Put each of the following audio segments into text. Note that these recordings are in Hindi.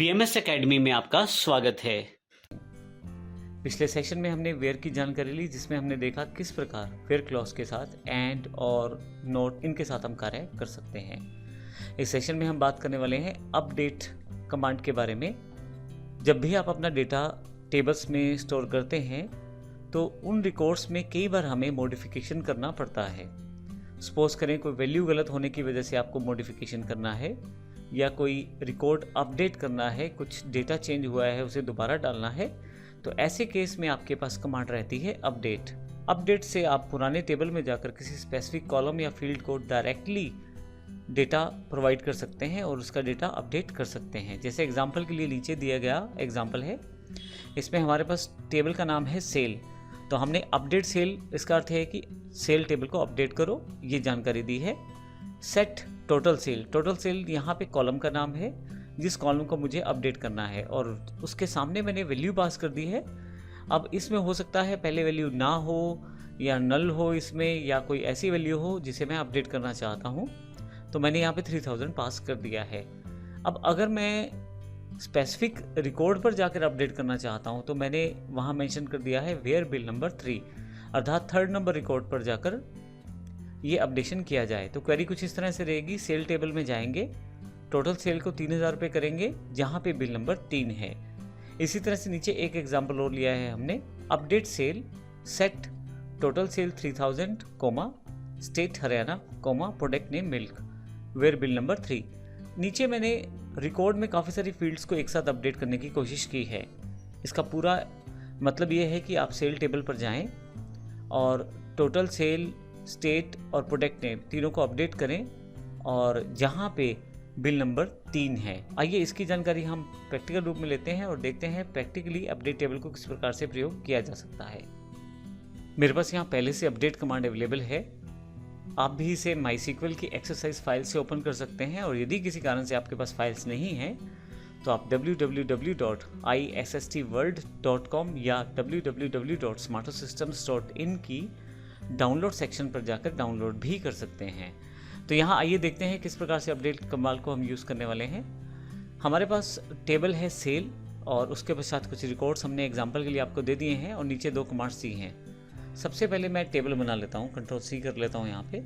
बीएमएस एकेडमी में आपका स्वागत है। पिछले सेशन में हमने वेयर की जानकारी ली, जिसमें हमने देखा किस प्रकार वेयर क्लॉज के साथ एंड और नोट इनके साथ हम कार्य कर सकते हैं। इस सेशन में हम बात करने वाले हैं अपडेट कमांड के बारे में। जब भी आप अपना डेटा टेबल्स में स्टोर करते हैं तो उन रिकॉर्ड्स में कई बार हमें मॉडिफिकेशन करना पड़ता है। सपोज करें कोई वैल्यू गलत होने की वजह से आपको मॉडिफिकेशन करना है या कोई रिकॉर्ड अपडेट करना है, कुछ डेटा चेंज हुआ है उसे दोबारा डालना है, तो ऐसे केस में आपके पास कमांड रहती है अपडेट। अपडेट से आप पुराने टेबल में जाकर किसी स्पेसिफिक कॉलम या फील्ड को डायरेक्टली डेटा प्रोवाइड कर सकते हैं और उसका डेटा अपडेट कर सकते हैं। जैसे एग्जांपल के लिए नीचे दिया गया एग्जांपल है, इसमें हमारे पास टेबल का नाम है सेल, तो हमने अपडेट सेल, इसका अर्थ है कि सेल टेबल को अपडेट करो, ये जानकारी दी है। सेट टोटल सेल यहाँ पे कॉलम का नाम है जिस कॉलम को मुझे अपडेट करना है और उसके सामने मैंने वैल्यू पास कर दी है। अब इसमें हो सकता है पहले वैल्यू ना हो या नल हो इसमें, या कोई ऐसी वैल्यू हो जिसे मैं अपडेट करना चाहता हूँ, तो मैंने यहाँ पे 3000 पास कर दिया है। अब अगर मैं स्पेसिफिक रिकॉर्ड पर जाकर अपडेट करना चाहता हूँ तो मैंने वहाँ मेंशन कर दिया है वेयर बिल नंबर 3, अर्थात 3rd नंबर रिकॉर्ड पर जाकर ये अपडेशन किया जाए। तो क्वेरी कुछ इस तरह से रहेगी, सेल टेबल में जाएंगे, टोटल सेल को 3000 रुपये करेंगे जहाँ पे बिल नंबर 3 है। इसी तरह से नीचे एक एग्जाम्पल और लिया है हमने, update sale set total sale 3000 comma state Haryana comma product name milk ware bill number 3। नीचे मैंने रिकॉर्ड में काफ़ी सारी फील्ड्स को एक साथ अपडेट करने की कोशिश की है। इसका पूरा मतलब ये है कि आप सेल टेबल पर जाएं और टोटल सेल, स्टेट और प्रोडक्ट नेम तीनों को अपडेट करें और जहां पे बिल नंबर 3 है। आइए इसकी जानकारी हम प्रैक्टिकल रूप में लेते हैं और देखते हैं प्रैक्टिकली अपडेट टेबल को किस प्रकार से प्रयोग किया जा सकता है। मेरे पास यहाँ पहले से अपडेट कमांड अवेलेबल है। आप भी इसे MySQL की एक्सरसाइज फाइल से ओपन कर सकते हैं और यदि किसी कारण से आपके पास फाइल्स नहीं हैं तो आप www.issstworld.com या www.smartosystems.in की डाउनलोड सेक्शन पर जाकर डाउनलोड भी कर सकते हैं। तो यहाँ आइए देखते हैं किस प्रकार से अपडेट कमांड को हम यूज़ करने वाले हैं। हमारे पास टेबल है सेल और उसके पश्चात कुछ रिकॉर्ड्स हमने एग्जांपल के लिए आपको दे दिए हैं और नीचे 2 कमांड्स दी हैं। सबसे पहले मैं टेबल बना लेता हूँ, Ctrl+C कर लेता हूँ यहाँ पे।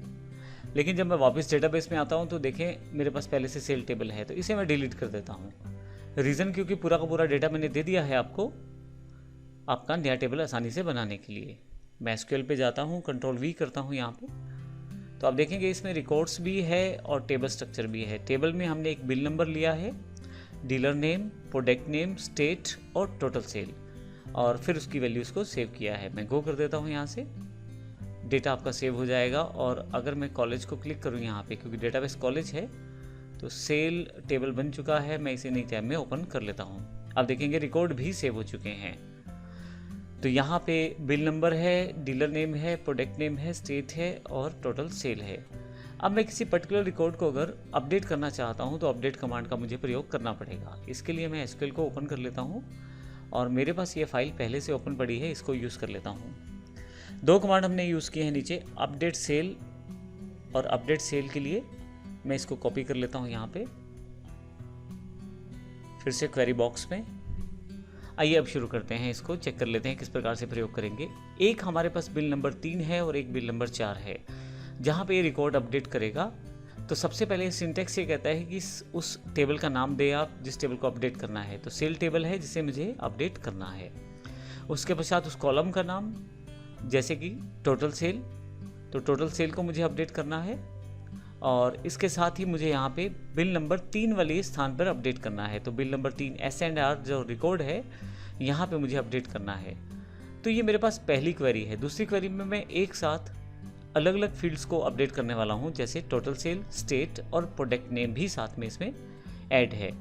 लेकिन जब मैं वापस डेटाबेस में आता हूँ तो देखें मेरे पास पहले से सेल टेबल है, तो इसे मैं डिलीट कर देता हूँ। रीज़न क्योंकि पूरा का पूरा डेटा मैंने दे दिया है आपको, आपका नया टेबल आसानी से बनाने के लिए। मैं SQL पे जाता हूँ, Ctrl+V करता हूँ यहाँ पे, तो आप देखेंगे इसमें रिकॉर्ड्स भी है और टेबल स्ट्रक्चर भी है। टेबल में हमने एक बिल नंबर लिया है, dealer name, product name, state और टोटल सेल, और फिर उसकी वैल्यूज़ को सेव किया है। मैं गो कर देता हूँ यहाँ से, डेटा आपका सेव हो जाएगा। और अगर मैं कॉलेज को क्लिक करूँ यहाँ पे, क्योंकि डेटाबेस कॉलेज है, तो सेल टेबल बन चुका है। मैं इसे नई टैब में ओपन कर लेता हूँ। आप देखेंगे रिकॉर्ड भी सेव हो चुके हैं। तो यहाँ पे बिल नंबर है, डीलर नेम है, प्रोडक्ट नेम है, स्टेट है और टोटल सेल है। अब मैं किसी पर्टिकुलर रिकॉर्ड को अगर अपडेट करना चाहता हूँ तो अपडेट कमांड का मुझे प्रयोग करना पड़ेगा। इसके लिए मैं SQL को ओपन कर लेता हूँ और मेरे पास ये फाइल पहले से ओपन पड़ी है, इसको यूज़ कर लेता हूँ। 2 कमांड हमने यूज़ किए हैं नीचे, अपडेट सेल और अपडेट सेल के लिए मैं इसको कॉपी कर लेता हूँ यहाँ पे, फिर से क्वेरी बॉक्स में। आइए अब शुरू करते हैं, इसको चेक कर लेते हैं किस प्रकार से प्रयोग करेंगे। एक हमारे पास बिल नंबर 3 है और एक बिल नंबर 4 है, जहाँ पे ये रिकॉर्ड अपडेट करेगा। तो सबसे पहले सिंटेक्स ये कहता है कि उस टेबल का नाम दे आप जिस टेबल को अपडेट करना है। तो सेल टेबल है जिसे मुझे अपडेट करना है। उसके पश्चात उस कॉलम का नाम, जैसे कि टोटल सेल, तो टोटल सेल को मुझे अपडेट करना है और इसके साथ ही मुझे यहाँ पे बिल नंबर 3 वाले स्थान पर अपडेट करना है। तो बिल नंबर 3 S&R जो रिकॉर्ड है यहाँ पे मुझे अपडेट करना है। तो ये मेरे पास पहली क्वेरी है। दूसरी क्वेरी में मैं एक साथ अलग अलग फील्ड्स को अपडेट करने वाला हूँ, जैसे टोटल सेल, स्टेट और प्रोडक्ट नेम भी साथ में इसमें ऐड है।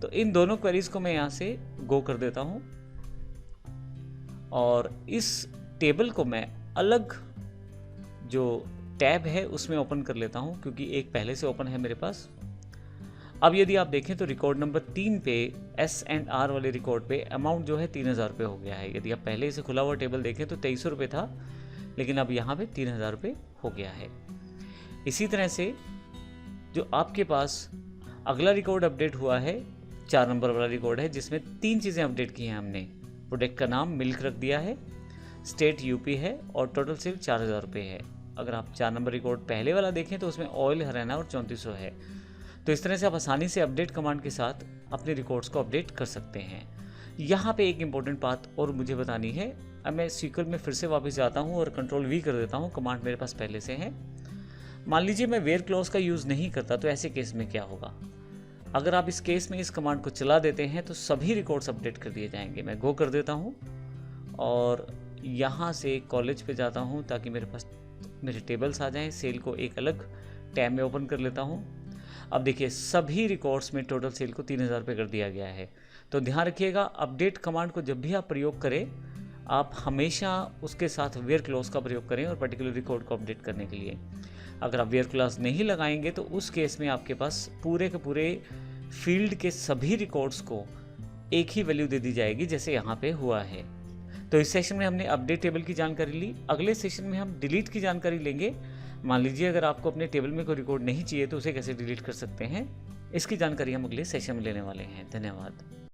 तो इन दोनों क्वेरीज को मैं यहाँ से गो कर देता हूँ और इस टेबल को मैं अलग जो टैब है उसमें ओपन कर लेता हूं, क्योंकि एक पहले से ओपन है मेरे पास। अब यदि आप देखें तो रिकॉर्ड नंबर 3 पे S&R वाले रिकॉर्ड पे अमाउंट जो है 3000 रुपये हो गया है। यदि आप पहले से खुला हुआ टेबल देखें तो 2300 रुपये था, लेकिन अब यहाँ पे 3000 रुपये हो गया है। इसी तरह से जो आपके पास अगला रिकॉर्ड अपडेट हुआ है 4 नंबर वाला रिकॉर्ड है जिसमें 3 चीज़ें अपडेट की हैं हमने। प्रोडक्ट का नाम मिल्क रख दिया है, स्टेट यूपी है और टोटल सेल 4000 रुपये है। अगर आप 4 नंबर रिकॉर्ड पहले वाला देखें तो उसमें ऑयल हरियाणा और 3400 है। तो इस तरह से आप आसानी से अपडेट कमांड के साथ अपने रिकॉर्ड्स को अपडेट कर सकते हैं। यहाँ पे एक इम्पोर्टेंट बात और मुझे बतानी है। अब मैं सीक्वल में फिर से वापस जाता हूँ और कंट्रोल वी कर देता हूँ, कमांड मेरे पास पहले से है। मान लीजिए मैं वेयर क्लॉज का यूज़ नहीं करता, तो ऐसे केस में क्या होगा? अगर आप इस केस में इस कमांड को चला देते हैं तो सभी रिकॉर्ड्स अपडेट कर दिए जाएंगे। मैं गो कर देता हूँ और यहाँ से कॉलेज पे जाता हूँ ताकि मेरे पास मेरे टेबल्स आ जाएं। सेल को एक अलग टैब में ओपन कर लेता हूँ। अब देखिए सभी रिकॉर्ड्स में टोटल सेल को 3000 रुपये कर दिया गया है। तो ध्यान रखिएगा, अपडेट कमांड को जब भी आप प्रयोग करें, आप हमेशा उसके साथ वेयर क्लॉज का प्रयोग करें और पर्टिकुलर रिकॉर्ड को अपडेट करने के लिए। अगर आप वेयर क्लॉज नहीं लगाएंगे तो उस केस में आपके पास पूरे के पूरे फील्ड के सभी रिकॉर्ड्स को एक ही वैल्यू दे दी जाएगी, जैसे यहाँ पे हुआ है। तो इस सेशन में हमने अपडेट टेबल की जानकारी ली। अगले सेशन में हम डिलीट की जानकारी लेंगे। मान लीजिए अगर आपको अपने टेबल में कोई रिकॉर्ड नहीं चाहिए तो उसे कैसे डिलीट कर सकते हैं, इसकी जानकारी हम अगले सेशन में लेने वाले हैं। धन्यवाद।